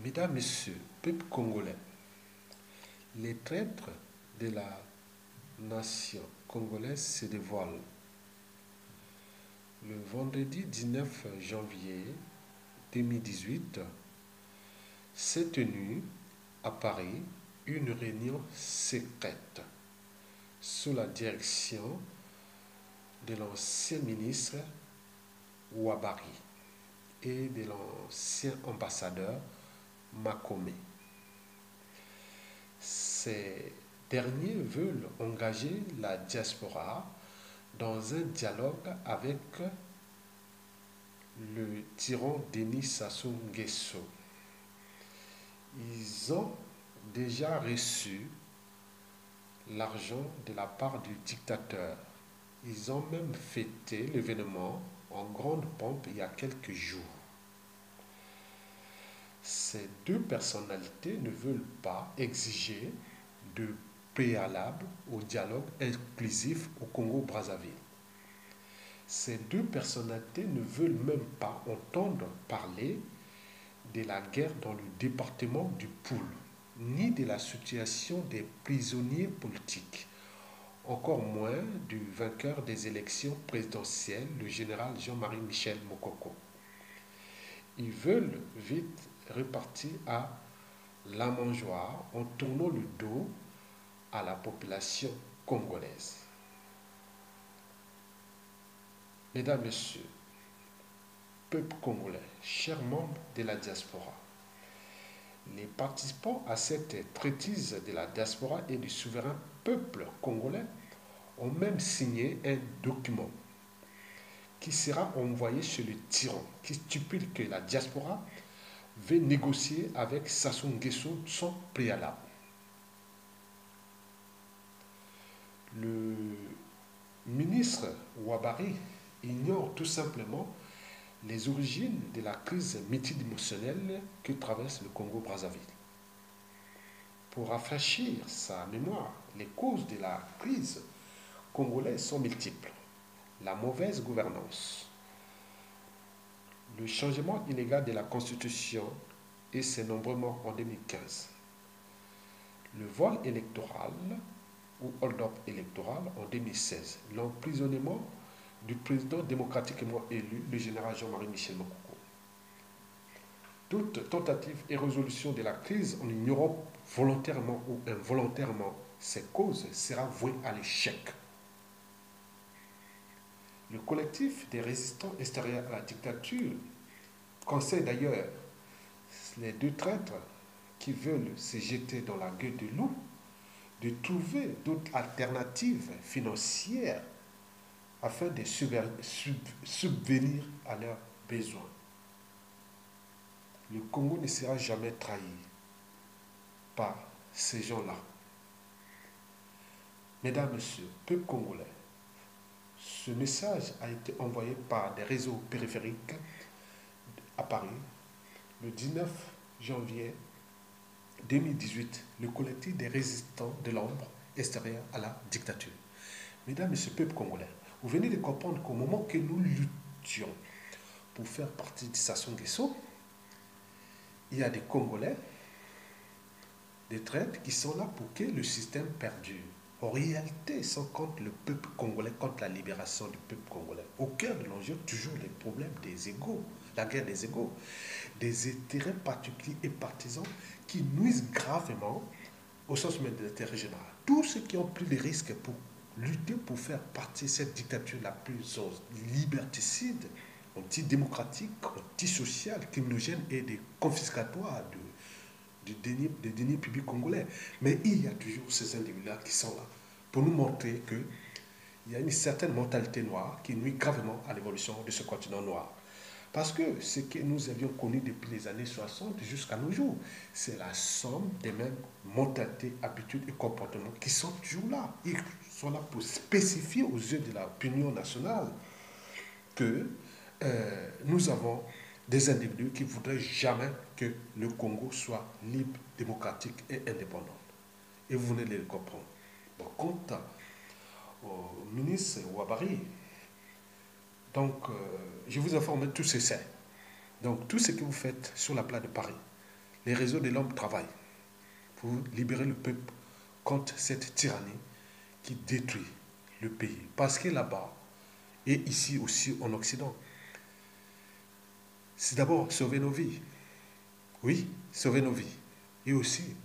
Mesdames, Messieurs, peuple congolais, les traîtres de la nation congolaise se dévoilent. Le vendredi 19 janvier 2018 s'est tenue à Paris une réunion secrète sous la direction de l'ancien ministre Ouabari et de l'ancien ambassadeur Makome. Ces derniers veulent engager la diaspora dans un dialogue avec le tyran Denis Sassou Nguesso. Ils ont déjà reçu l'argent de la part du dictateur. Ils ont même fêté l'événement en grande pompe il y a quelques jours. Ces deux personnalités ne veulent pas exiger de préalable au dialogue inclusif au Congo-Brazzaville. Ces deux personnalités ne veulent même pas entendre parler de la guerre dans le département du Poul, ni de la situation des prisonniers politiques, encore moins du vainqueur des élections présidentielles, le général Jean-Marie Michel Mokoko. Ils veulent vite repartir à la mangeoire en tournant le dos à la population congolaise. Mesdames, Messieurs, peuple congolais, chers membres de la diaspora, les participants à cette traitise de la diaspora et du souverain peuple congolais ont même signé un document qui sera envoyé chez le tyran, qui stipule que la diaspora veut négocier avec Sassou Nguesso sans préalable. Le ministre Ouabari ignore tout simplement les origines de la crise multidimensionnelle que traverse le Congo-Brazzaville. Pour rafraîchir sa mémoire, les causes de la crise congolaise sont multiples. La mauvaise gouvernance, le changement illégal de la Constitution et ses nombreux morts en 2015, le vol électoral ou hold-up électoral en 2016, l'emprisonnement du président démocratiquement élu, le général Jean-Marie Michel Mokoko. Toute tentative et résolution de la crise en ignorant volontairement ou involontairement ces causes sera vouée à l'échec. Le collectif des résistants extérieurs à la dictature conseille d'ailleurs les deux traîtres qui veulent se jeter dans la gueule du loup de trouver d'autres alternatives financières afin de subvenir à leurs besoins. Le Congo ne sera jamais trahi par ces gens-là. Mesdames, Messieurs, peuple congolais, ce message a été envoyé par des réseaux périphériques à Paris le 19 janvier 2018, le collectif des résistants de l'ombre extérieure à la dictature. Mesdames, Messieurs, peuple congolais, vous venez de comprendre qu'au moment que nous luttions pour faire partie de Sassou Nguesso, il y a des Congolais, des traîtres qui sont là pour que le système perdure. En réalité, ils sont contre le peuple congolais, contre la libération du peuple congolais. Au cœur de l'enjeu, toujours les problèmes des égaux, la guerre des égaux, des intérêts particuliers et partisans qui nuisent gravement au sens même de l'intérêt général. Tous ceux qui ont pris les risques pour lutter pour faire partie de cette dictature la plus liberticide, antidémocratique, antisociale, criminogène et des confiscatoires des deniers publics congolais. Mais il y a toujours ces individus-là qui sont là pour nous montrer qu'il y a une certaine mentalité noire qui nuit gravement à l'évolution de ce continent noir. Parce que ce que nous avions connu depuis les années 60 jusqu'à nos jours, c'est la somme des mêmes mentalités, habitudes et comportements qui sont toujours là. Ils sont là pour spécifier aux yeux de l'opinion nationale que nous avons des individus qui ne voudraient jamais que le Congo soit libre, démocratique et indépendant. Et vous venez de le comprendre. Bon, quant au ministre Ouabari, donc je vous informe de tout ceci. Donc tout ce que vous faites sur la place de Paris, les réseaux de l'homme travaillent pour libérer le peuple contre cette tyrannie qui détruit le pays. Parce que là-bas, et ici aussi en Occident, c'est d'abord sauver nos vies. Oui, sauver nos vies. Et aussi,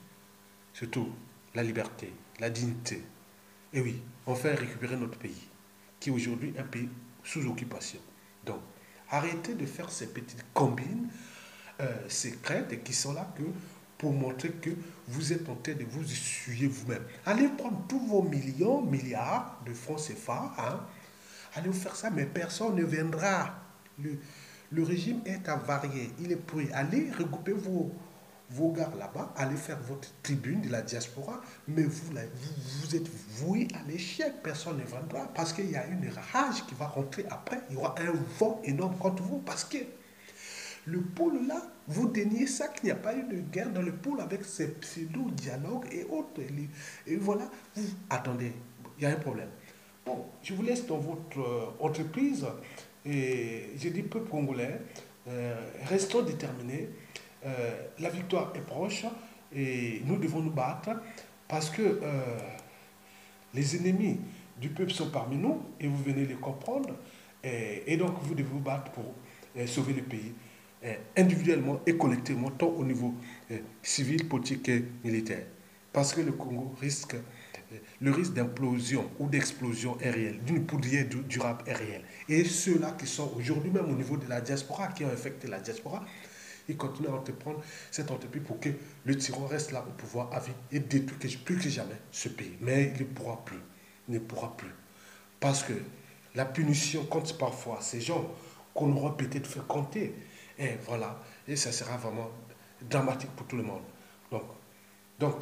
surtout, la liberté, la dignité. Et oui, enfin récupérer notre pays, qui est aujourd'hui un pays sous occupation. Donc, arrêtez de faire ces petites combines secrètes qui sont là que pour montrer que vous êtes en train de vous essuyer vous-même. Allez prendre tous vos millions, milliards de francs CFA, hein. Allez vous faire ça, mais personne ne viendra. Le régime est avarié, il est pourri. Allez regrouper vos gars là-bas, allez faire votre tribune de la diaspora, mais vous êtes voués à l'échec, personne ne viendra, parce qu'il y a une rage qui va rentrer après, il y aura un vent énorme contre vous, parce que le pôle là, vous déniez ça, qu'il n'y a pas eu de guerre dans le pôle avec ces pseudo-dialogues et autres. Et voilà, vous attendez, il y a un problème. Bon, je vous laisse dans votre entreprise, et j'ai dit peuple congolais, restons déterminés. La victoire est proche et nous devons nous battre parce que les ennemis du peuple sont parmi nous et vous venez les comprendre. Et donc vous devez vous battre pour sauver le pays individuellement et collectivement, tant au niveau civil, politique et militaire. Parce que le Congo risque, le risque d'implosion ou d'explosion est réel, d'une poudrière durable est réel. Et ceux-là qui sont aujourd'hui même au niveau de la diaspora, qui ont infecté la diaspora, ils continuent à entreprendre cette entreprise pour que le tyran reste là au pouvoir à vie et détruit plus que jamais ce pays. Mais il ne pourra plus. Il ne pourra plus. Parce que la punition compte parfois ces gens qu'on aura peut-être fait compter. Et voilà. Et ça sera vraiment dramatique pour tout le monde. Donc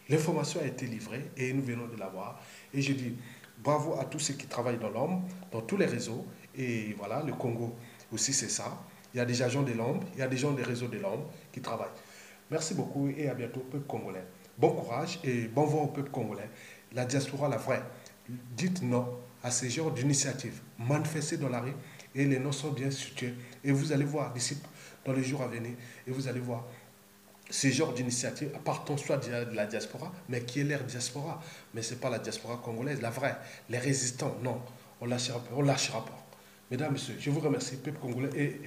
l'information a été livrée et nous venons de l'avoir. Et je dis bravo à tous ceux qui travaillent dans l'ombre, dans tous les réseaux. Et voilà, le Congo aussi c'est ça. Il y a des agents de l'ombre, il y a des gens des réseaux de l'ombre qui travaillent. Merci beaucoup et à bientôt, peuple congolais. Bon courage et bon vent au peuple congolais. La diaspora, la vraie. Dites non à ces genres d'initiatives. Manifestez dans la rue et les noms sont bien situés. Et vous allez voir d'ici dans les jours à venir, et vous allez voir ces genres d'initiatives, partant soit de la diaspora, mais qui est l'air diaspora. Mais ce n'est pas la diaspora congolaise, la vraie. Les résistants, non, on ne lâchera pas. Mesdames, Messieurs, je vous remercie, peuple congolais,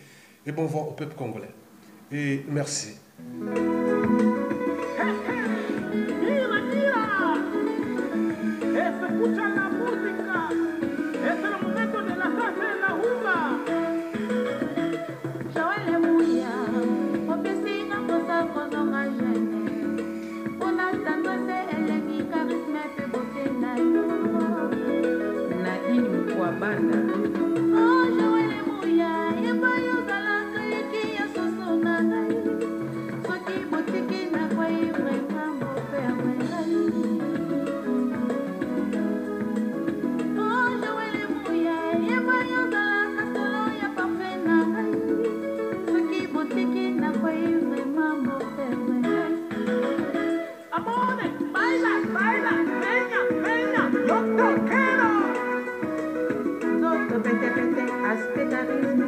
et bon vent au peuple congolais. Et merci. Pete, pete, pete,